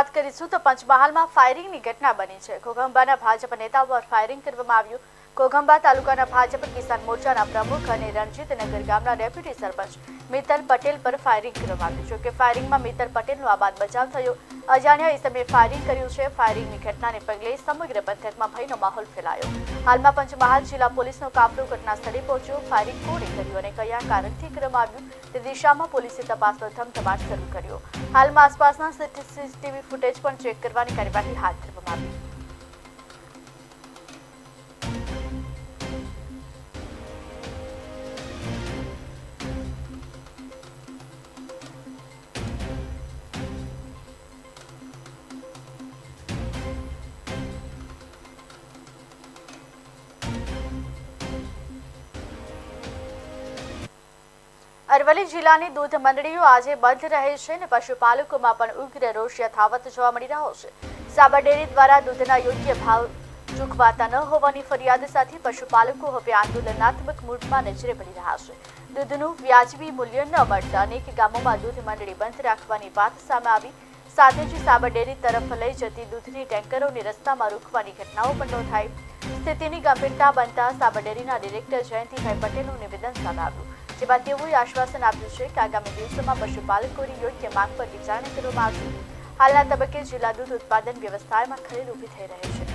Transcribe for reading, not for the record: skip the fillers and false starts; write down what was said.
વાત કરીશું તો પંચમહાલમાં ફાયરિંગની ઘટના બની છે। ઘોઘંબાના ભાજપ નેતા પર ફાયરિંગ કરવામાં આવ્યું। ઘોઘંબા તાલુકાના ભાજપ કિસાન મોરચાના પ્રમુખ અને રણજીતનગર ગામના ડેપ્યુટી સરપંચ મિત્તલ પટેલ પર ફાયરિંગ કરવામાં આવ્યું છે કે ફાયરિંગમાં મિત્તલ પટેલનો આબાદ બચાવ થયો। અજાણ્યા ઇસમે ફાયરિંગ કર્યું છે। ફાયરિંગની ઘટનાને પગલે સમગ્ર પંથકમાં ભયનો માહોલ ફેલાયો। હાલમાં પંચમહાલ જિલ્લા પોલીસનો કાફલો ઘટના સ્થળે પહોંચ્યો। ફાયરિંગ કોણે કર્યું અને કયા કારણથી કરવામાં આવ્યું તે દિશામાં પોલીસે તપાસનો ધમધમાટ શરૂ કર્યો। હાલમાં આસપાસના સીસીટીવી ફૂટેજ પણ ચેક કરવાની કાર્યવાહી હાથ ધરવામાં આવી। અરવલ્લી જિલ્લાની દૂધ મંડળીઓ આજે બંધ રહે છે અને પશુપાલકોમાં પણ ઉગ્ર રોષ યથાવત જોવા મળી રહ્યો છે। સાબર ડેરી દ્વારા દૂધના યોગ્ય ભાવ ચૂકવાતા ન હોવાની ફરિયાદ સાથે પશુપાલકો હવે આંદોલનાત્મક મૂડમાં નજરે પડી રહ્યા છે। દૂધનું વ્યાજબી મૂલ્ય ન મળતા અનેક ગામોમાં દૂધ મંડળી બંધ રાખવાની વાત સામે આવી। સાથે જ સાબર ડેરી તરફ લઈ જતી દૂધની ટેન્કરોને રસ્તામાં રોકવાની ઘટનાઓ પણ નોંધાઈ। સ્થિતિની ગંભીરતા બનતા સાબર ડેરીના ડિરેક્ટર જયંતિભાઈ પટેલનું નિવેદન સામે આવ્યું, જેમાં તેઓએ આશ્વાસન આપ્યું છે કે આગામી દિવસોમાં પશુપાલકોની યોગ્ય માંગ પર વિચારણા કરવામાં આવશે। હાલના તબક્કે જિલ્લા દૂધ ઉત્પાદન વ્યવસ્થામાં ખલેલ ઊભી થઈ રહી છે।